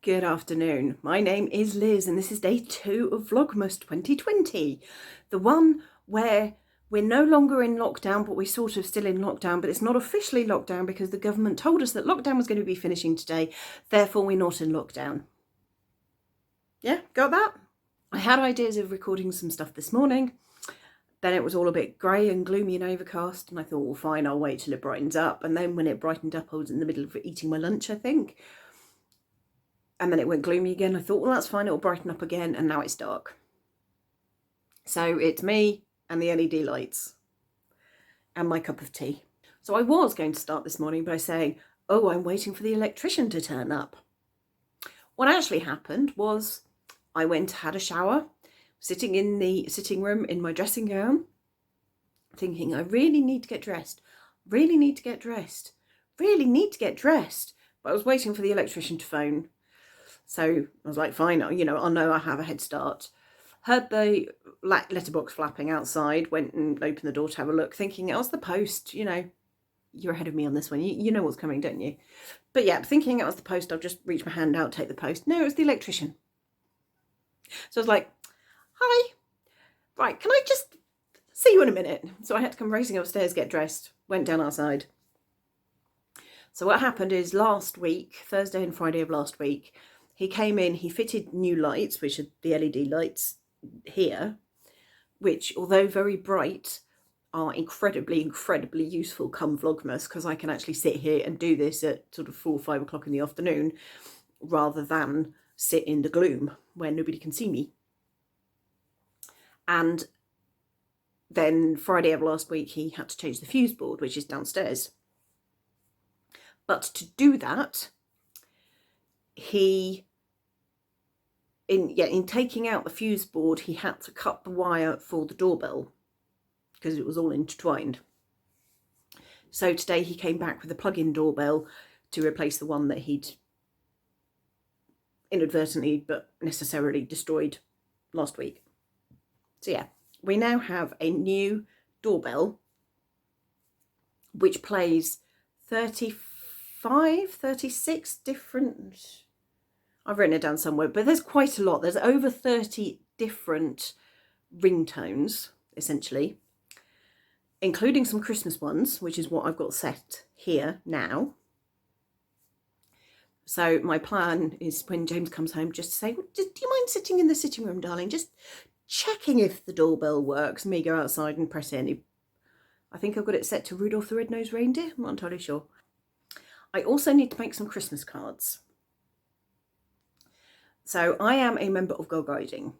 Good afternoon. My name is Liz and this is day 2 of Vlogmas 2020. The one where we're no longer in lockdown, but we're sort of still in lockdown, but it's not officially lockdown because the government told us that lockdown was going to be finishing today. Therefore, we're not in lockdown. Yeah, got that? I had ideas of recording some stuff this morning. Then it was all a bit grey and gloomy and overcast, and I thought, well, fine, I'll wait till it brightens up. And then when it brightened up, I was in the middle of eating my lunch, I think. And then it went gloomy again. I thought, well, that's fine, it'll brighten up again, and now it's dark. So it's me and the LED lights and my cup of tea. So I was going to start this morning by saying, oh, I'm waiting for the electrician to turn up. What actually happened was I went, had a shower, sitting in the sitting room in my dressing gown, thinking, I really need to get dressed, really need to get dressed, really need to get dressed. But I was waiting for the electrician to phone. So I was like, fine, I'll know I have a head start. Heard the letterbox flapping outside, went and opened the door to have a look, thinking it was the post. You're ahead of me on this one. You know what's coming, don't you? But yeah, thinking it was the post, I'll just reach my hand out, take the post. No, it was the electrician. So I was like, hi, right, can I just see you in a minute? So I had to come racing upstairs, get dressed, went down outside. So what happened is last week, Thursday and Friday of last week, he came in, he fitted new lights, which are the LED lights here, which, although very bright, are incredibly, incredibly useful come Vlogmas, because I can actually sit here and do this at sort of 4 or 5 o'clock in the afternoon, rather than sit in the gloom where nobody can see me. And then Friday of last week, he had to change the fuse board, which is downstairs. But to do that, in taking out the fuse board, he had to cut the wire for the doorbell because it was all intertwined. So today he came back with a plug-in doorbell to replace the one that he'd inadvertently but necessarily destroyed last week. So yeah, we now have a new doorbell which plays 36 different, I've written it down somewhere, but there's quite a lot. There's over 30 different ringtones, essentially, including some Christmas ones, which is what I've got set here now. So my plan is when James comes home just to say, well, do you mind sitting in the sitting room, darling? Just checking if the doorbell works. Me go outside and press it. I think I've got it set to Rudolph the Red-Nosed Reindeer. I'm not entirely sure. I also need to make some Christmas cards. So I am a member of Girl Guiding.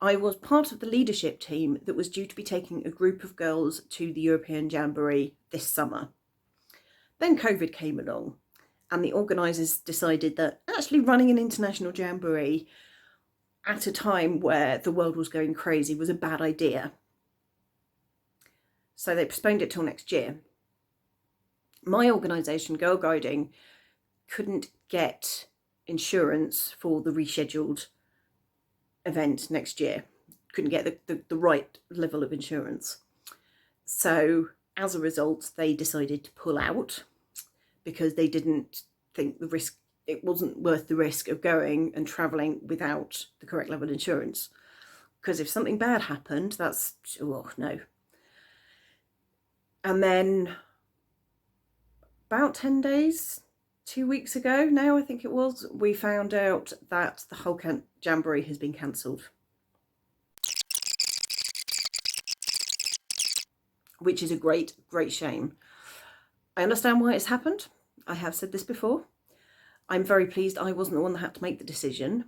I was part of the leadership team that was due to be taking a group of girls to the European Jamboree this summer. Then COVID came along and the organisers decided that actually running an international jamboree at a time where the world was going crazy was a bad idea. So they postponed it till next year. My organisation, Girl Guiding, couldn't get insurance for the rescheduled event next year. Couldn't get the right level of insurance. So as a result, they decided to pull out because they didn't think it wasn't worth the risk of going and travelling without the correct level of insurance. Because if something bad happened, that's, oh no. And then about 10 days, 2 weeks ago now, I think it was, we found out that the whole jamboree has been cancelled. Which is a great, great shame. I understand why it's happened. I have said this before. I'm very pleased I wasn't the one that had to make the decision.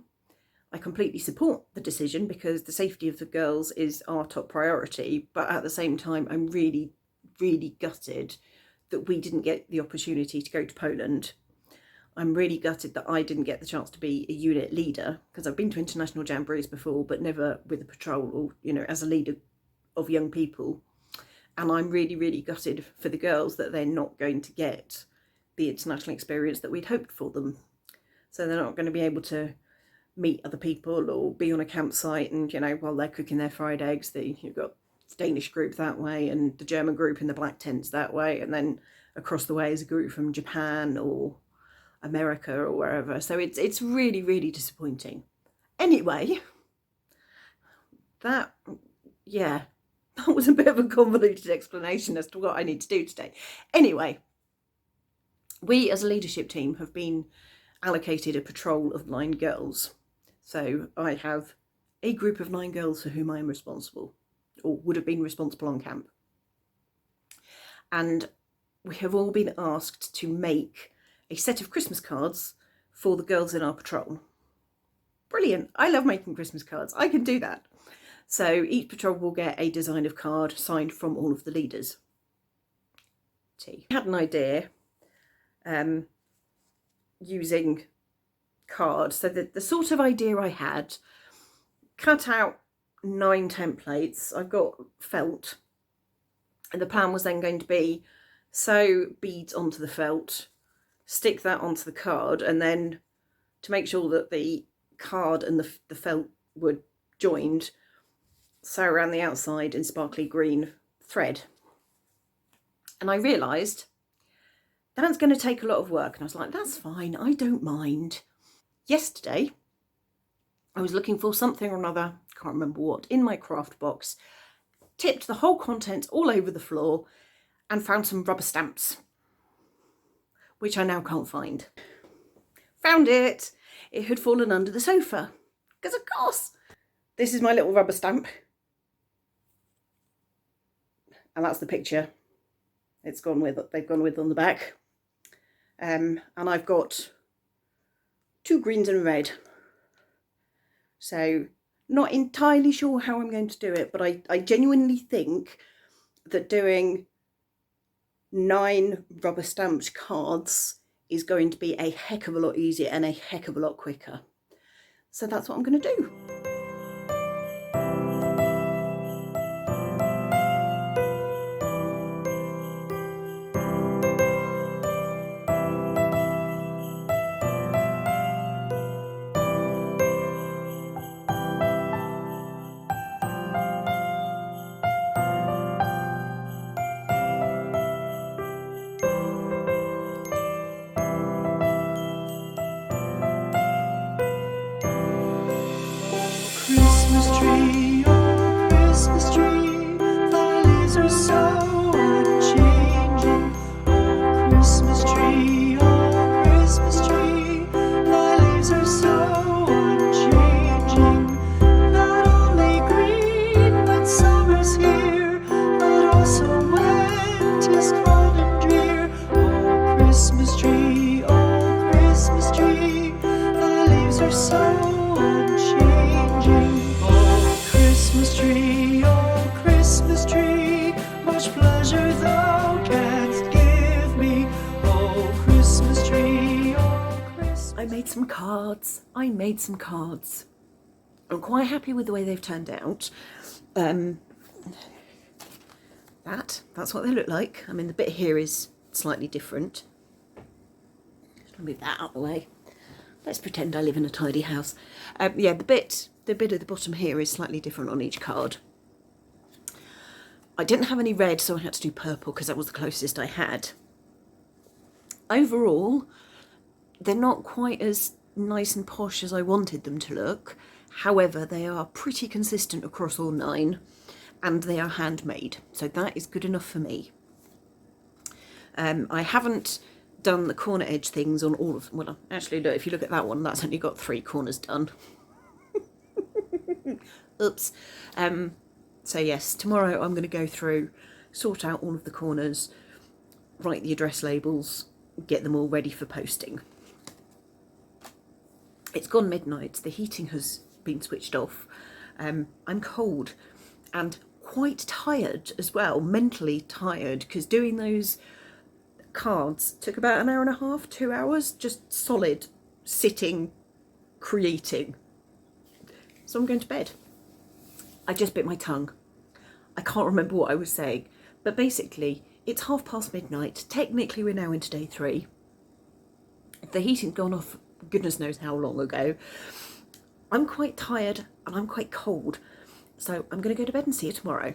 I completely support the decision because the safety of the girls is our top priority. But at the same time, I'm really, really gutted that we didn't get the opportunity to go to Poland. I'm really gutted that I didn't get the chance to be a unit leader because I've been to international jamborees before, but never with a patrol or, as a leader of young people. And I'm really, really gutted for the girls that they're not going to get the international experience that we'd hoped for them. So they're not going to be able to meet other people or be on a campsite and, while they're cooking their fried eggs, you've got the Danish group that way and the German group in the black tents that way. And then across the way is a group from Japan or America or wherever. So it's really, really disappointing. Anyway, that was a bit of a convoluted explanation as to what I need to do today. Anyway, we as a leadership team have been allocated a patrol of 9 girls. So I have a group of 9 girls for whom I am responsible, or would have been responsible on camp. And we have all been asked to make a set of Christmas cards for the girls in our patrol. Brilliant. I love making Christmas cards. I can do that. So each patrol will get a design of card signed from all of the leaders. I had an idea using cards. So the sort of idea I had, cut out 9 templates. I've got felt. And the plan was then going to be sew beads onto the felt, stick that onto the card, and then to make sure that the card and the felt were joined, sew around the outside in sparkly green thread. And I realised that's going to take a lot of work. And I was like, that's fine, I don't mind. Yesterday, I was looking for something or another, can't remember what, in my craft box, tipped the whole contents all over the floor and found some rubber stamps, which I now can't find. Found it. It had fallen under the sofa. Because of course, this is my little rubber stamp. And that's the picture they've gone with on the back. And I've got 2 greens and a red. So not entirely sure how I'm going to do it, but I genuinely think that doing 9 rubber stamped cards is going to be a heck of a lot easier and a heck of a lot quicker. So that's what I'm going to do. Christmas tree, oh Christmas tree, thy leaves are so unchanging. Oh Christmas tree, thy leaves are so unchanging. Not only green when summer's here, but also when 'tis cold and drear. Oh Christmas tree, thy leaves are so unchanging. Oh Christmas tree, much pleasure thou canst give me. Oh Christmas tree, I made some cards. I'm quite happy with the way they've turned out. That's what they look like. I mean, the bit here is slightly different. Just move that out of the way. Let's pretend I live in a tidy house. Yeah, the bit at the bottom here is slightly different on each card. I didn't have any red, so I had to do purple because that was the closest I had. Overall, they're not quite as nice and posh as I wanted them to look. However, they are pretty consistent across all 9, and they are handmade, so that is good enough for me. I haven't done the corner edge things on all of them. Well, actually, look, if you look at that one, that's only got 3 corners done. Oops. So yes, tomorrow I'm going to go through, sort out all of the corners, write the address labels, get them all ready for posting. It's gone midnight, the heating has been switched off. I'm cold and quite tired as well, mentally tired, because doing those cards took about an hour and a half, 2 hours, just solid sitting, creating. So I'm going to bed. I just bit my tongue. I can't remember what I was saying, but basically it's midnight. Technically we're now into day 3. The heating's gone off goodness knows how long ago. I'm quite tired and I'm quite cold, so I'm going to go to bed and see you tomorrow.